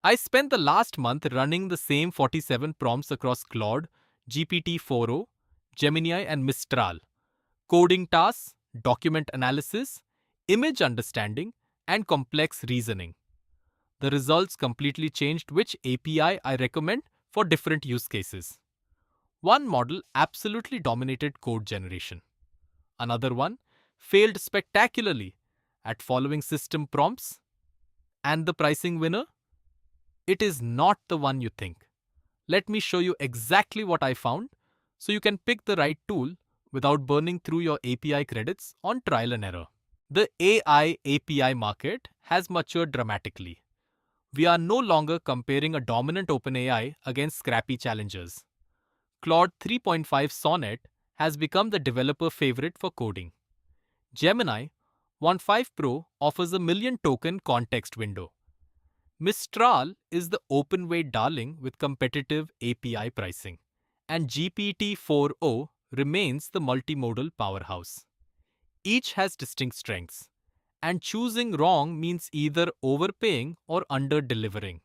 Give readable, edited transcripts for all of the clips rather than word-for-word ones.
I spent the last month running the same 47 prompts across Claude, GPT-4o, Gemini, and Mistral. Coding tasks, document analysis, image understanding, and complex reasoning. The results completely changed which API I recommend for different use cases. One model absolutely dominated code generation. Another one failed spectacularly at following system prompts. And the pricing winner? It is not the one you think. Let me show you exactly what I found so you can pick the right tool without burning through your API credits on trial and error. The AI API market has matured dramatically. We are no longer comparing a dominant OpenAI against scrappy challengers. Claude 3.5 Sonnet has become the developer favorite for coding. Gemini 1.5 Pro offers a million token context window. Mistral is the open weight darling with competitive API pricing. And GPT-4o remains the multimodal powerhouse. Each has distinct strengths. And choosing wrong means either overpaying or under-delivering.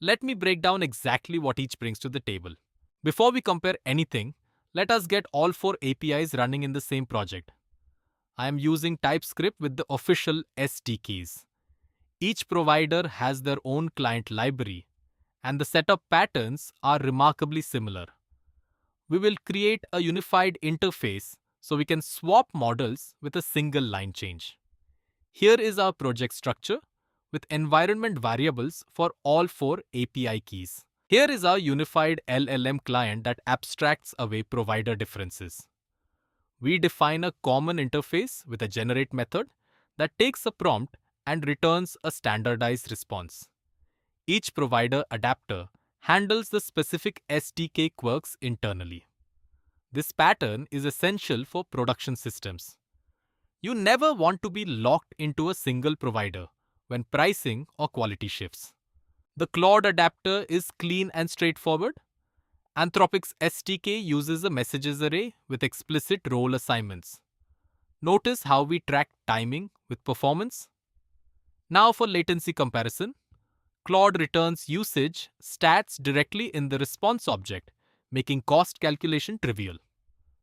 Let me break down exactly what each brings to the table. Before we compare anything, let us get all 4 APIs running in the same project. I am using TypeScript with the official SDKs. Each provider has their own client library, and the setup patterns are remarkably similar. We will create a unified interface so we can swap models with a single line change. Here is our project structure with environment variables for all 4 API keys. Here is our unified LLM client that abstracts away provider differences. We define a common interface with a generate method that takes a prompt and returns a standardized response. Each provider adapter handles the specific SDK quirks internally. This pattern is essential for production systems. You never want to be locked into a single provider when pricing or quality shifts. The Claude adapter is clean and straightforward. Anthropic's SDK uses a messages array with explicit role assignments. Notice how we track timing with performance. Now for latency comparison, Claude returns usage stats directly in the response object, making cost calculation trivial.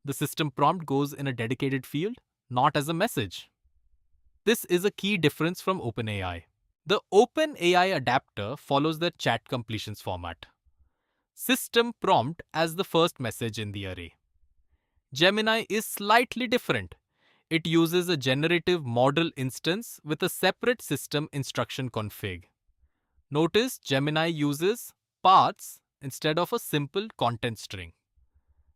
The system prompt goes in a dedicated field, not as a message. This is a key difference from OpenAI. The OpenAI adapter follows the chat completions format. System prompt as the first message in the array. Gemini is slightly different. It uses a generative model instance with a separate system instruction config. Notice Gemini uses paths instead of a simple content string.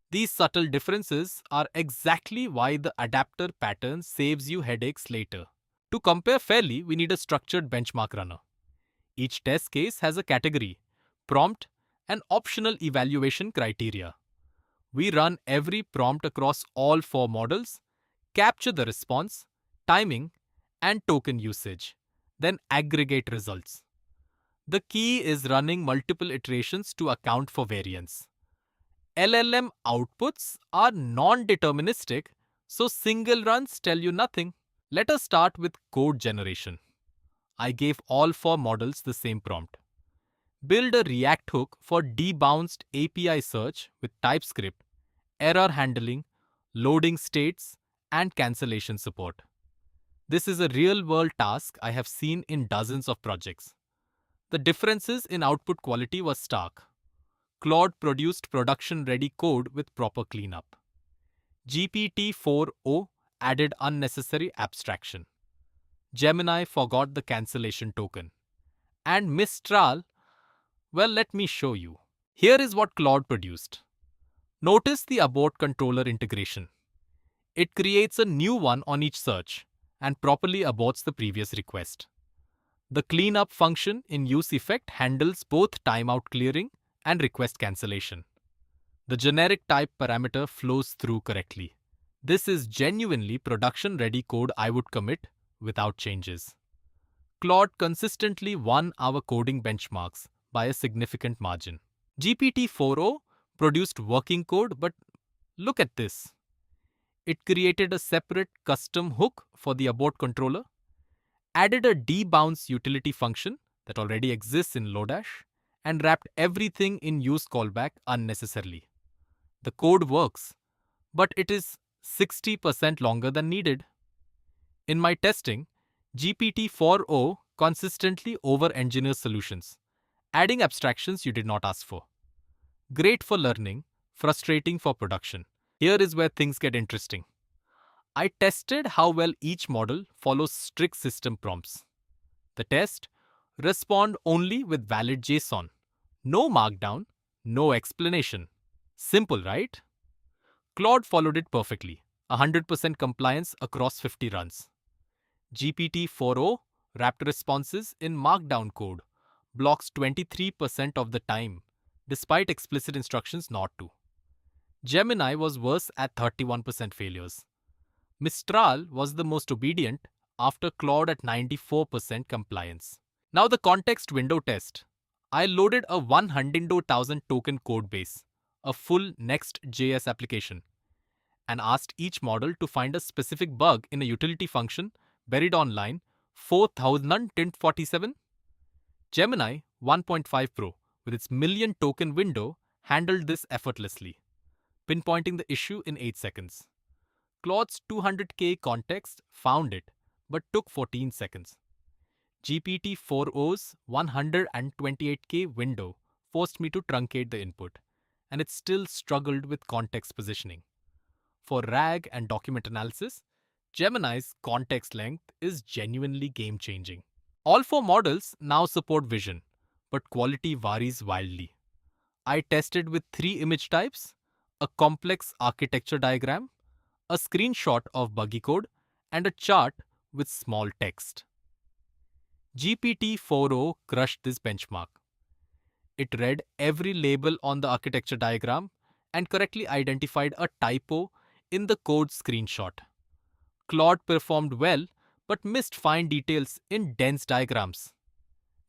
These subtle differences are exactly why the adapter pattern saves you headaches later. To compare fairly, we need a structured benchmark runner. Each test case has a category, prompt, and optional evaluation criteria. We run every prompt across all 4 models, capture the response, timing, and token usage, then aggregate results. The key is running multiple iterations to account for variance. LLM outputs are non-deterministic, so single runs tell you nothing. Let us start with code generation. I gave all 4 models the same prompt. Build a React hook for debounced API search with TypeScript, error handling, loading states, and cancellation support. This is a real-world task I have seen in dozens of projects. The differences in output quality was stark. Claude produced production-ready code with proper cleanup. GPT-4o added unnecessary abstraction. Gemini forgot the cancellation token. And Mistral, well, let me show you. Here is what Claude produced. Notice the abort controller integration. It creates a new one on each search and properly aborts the previous request. The cleanup function in useEffect handles both timeout clearing and request cancellation. The generic type parameter flows through correctly. This is genuinely production-ready code I would commit without changes. Claude consistently won our coding benchmarks by a significant margin. GPT-4o produced working code, but look at this. It created a separate custom hook for the abort controller, added a debounce utility function that already exists in Lodash and wrapped everything in use callback unnecessarily. The code works, but it is 60% longer than needed. In my testing, GPT-4o consistently over-engineers solutions, adding abstractions you did not ask for. Great for learning, frustrating for production. Here is where things get interesting. I tested how well each model follows strict system prompts. The test: respond only with valid JSON. No markdown, no explanation. Simple, right? Claude followed it perfectly. 100% compliance across 50 runs. GPT-4o wrapped responses in markdown code, blocks 23% of the time, despite explicit instructions not to. Gemini was worse at 31% failures. Mistral was the most obedient after Claude at 94% compliance. Now the context window test. I loaded a 100,000 token code base, a full Next.js application, and asked each model to find a specific bug in a utility function buried on line 4047. Gemini 1.5 Pro, with its million token window, handled this effortlessly, pinpointing the issue in 8 seconds. Claude's 200K context found it, but took 14 seconds. GPT-4o's 128K window forced me to truncate the input, and it still struggled with context positioning. For RAG and document analysis, Gemini's context length is genuinely game-changing. All 4 models now support vision, but quality varies wildly. I tested with 3 image types, a complex architecture diagram, a screenshot of buggy code, and a chart with small text. GPT-4o crushed this benchmark. It read every label on the architecture diagram and correctly identified a typo in the code screenshot. Claude performed well but missed fine details in dense diagrams.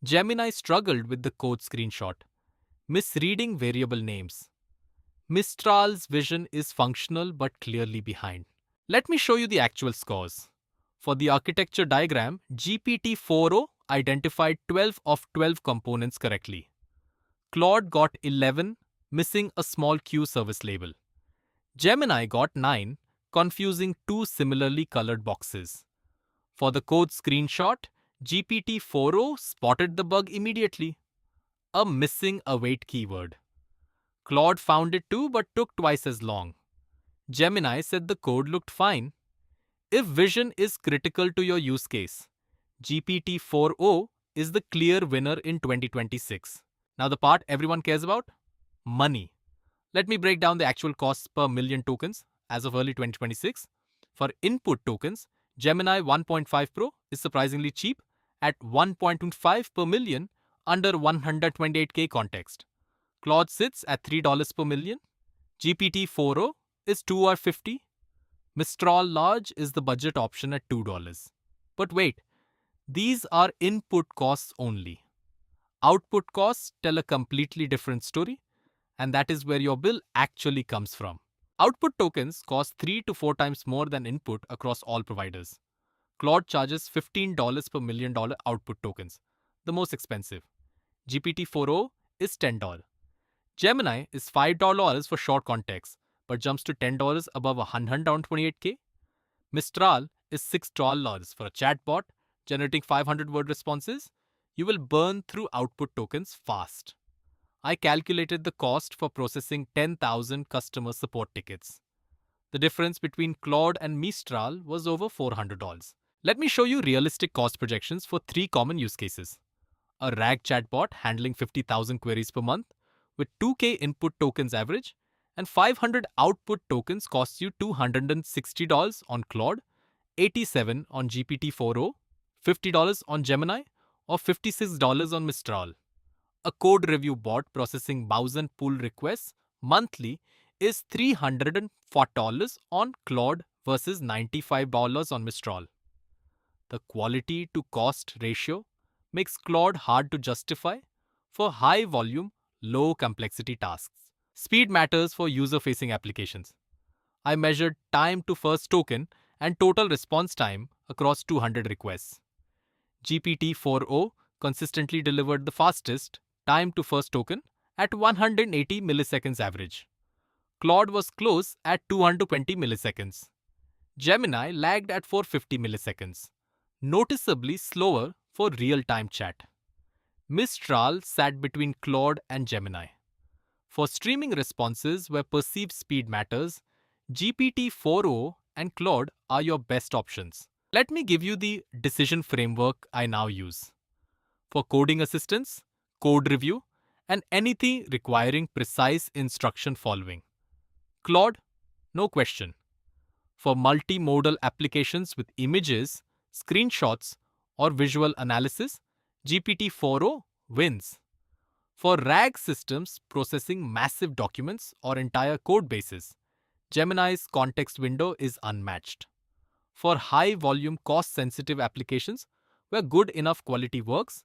Gemini struggled with the code screenshot, misreading variable names. Mistral's vision is functional but clearly behind. Let me show you the actual scores. For the architecture diagram, GPT-4o identified 12 of 12 components correctly. Claude got 11, missing a small queue service label. Gemini got 9, confusing 2 similarly colored boxes. For the code screenshot, GPT-4o spotted the bug immediately: a missing await keyword. Claude found it too, but took twice as long. Gemini said the code looked fine. If vision is critical to your use case, GPT-4o is the clear winner in 2026. Now the part everyone cares about: money. Let me break down the actual costs per million tokens as of early 2026. For input tokens, Gemini 1.5 Pro is surprisingly cheap at 1.25 per million under 128K context. Claude sits at $3 per million. GPT-4o is $2.50. Mistral Large is the budget option at $2. But wait, these are input costs only. Output costs tell a completely different story, and that is where your bill actually comes from. Output tokens cost 3 to 4 times more than input across all providers. Claude charges $15 per million output tokens, the most expensive. GPT-4o is $10. Gemini is $5 for short context, but jumps to $10 above 128K. Mistral is $6 for a chatbot generating 500-word responses. You will burn through output tokens fast. I calculated the cost for processing 10,000 customer support tickets. The difference between Claude and Mistral was over $400. Let me show you realistic cost projections for 3 common use cases. A RAG chatbot handling 50,000 queries per month with 2K input tokens average and 500 output tokens costs you $260 on Claude, $87 on GPT-4o, $50 on Gemini, or $56 on Mistral. A code review bot processing 1,000 pull requests monthly is $304 on Claude versus $95 on Mistral. The quality to cost ratio makes Claude hard to justify for high volume, low complexity tasks. Speed matters for user-facing applications. I measured time to first token and total response time across 200 requests. GPT-4o consistently delivered the fastest time to first token at 180 milliseconds average. Claude was close at 220 milliseconds. Gemini lagged at 450 milliseconds, noticeably slower for real-time chat. Mistral sat between Claude and Gemini. For streaming responses where perceived speed matters, GPT-4o and Claude are your best options. Let me give you the decision framework I now use. For coding assistance, code review, and anything requiring precise instruction following. Claude, no question. For multimodal applications with images, screenshots, or visual analysis, GPT-4o wins. For RAG systems processing massive documents or entire code bases, Gemini's context window is unmatched. For high-volume, cost-sensitive applications where good enough quality works,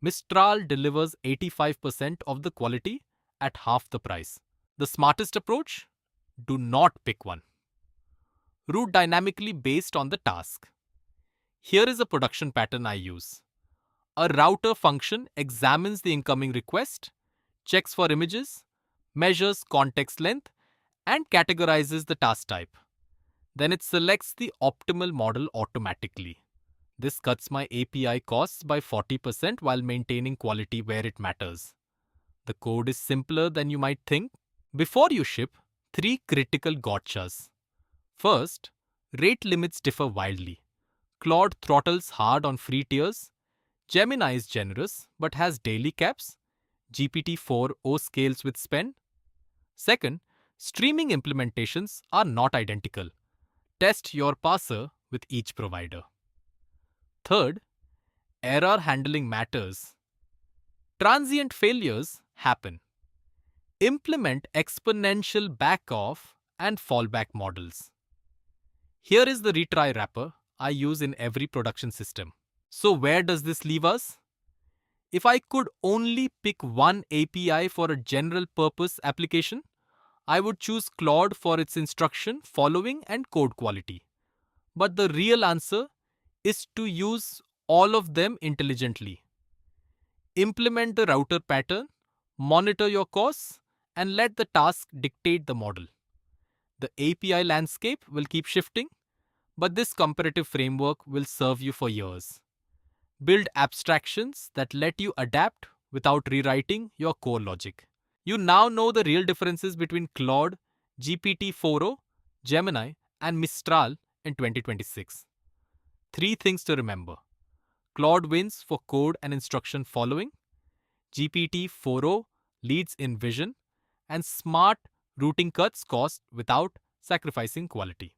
Mistral delivers 85% of the quality at half the price. The smartest approach? Do not pick one. Route dynamically based on the task. Here is a production pattern I use. A router function examines the incoming request, checks for images, measures context length, and categorizes the task type. Then it selects the optimal model automatically. This cuts my API costs by 40% while maintaining quality where it matters. The code is simpler than you might think. Before you ship, 3 critical gotchas. First, rate limits differ wildly. Claude throttles hard on free tiers. Gemini is generous but has daily caps. GPT-4o scales with spend. Second, streaming implementations are not identical. Test your parser with each provider. Third, error handling matters. Transient failures happen. Implement exponential back-off and fallback models. Here is the retry wrapper I use in every production system. So where does this leave us? If I could only pick one API for a general purpose application, I would choose Claude for its instruction, following, and code quality. But the real answer is to use all of them intelligently. Implement the router pattern, monitor your costs, and let the task dictate the model. The API landscape will keep shifting, but this comparative framework will serve you for years. Build abstractions that let you adapt without rewriting your core logic. You now know the real differences between Claude, GPT-4o, Gemini, and Mistral in 2026. 3 things to remember. Claude wins for code and instruction following. GPT-4o leads in vision. And smart routing cuts cost without sacrificing quality.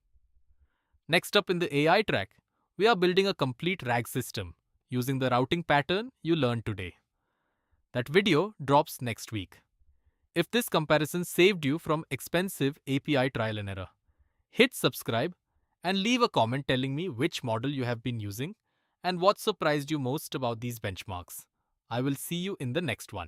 Next up in the AI track, we are building a complete RAG system using the routing pattern you learned today. That video drops next week. If this comparison saved you from expensive API trial and error, hit subscribe and leave a comment telling me which model you have been using and what surprised you most about these benchmarks. I will see you in the next one.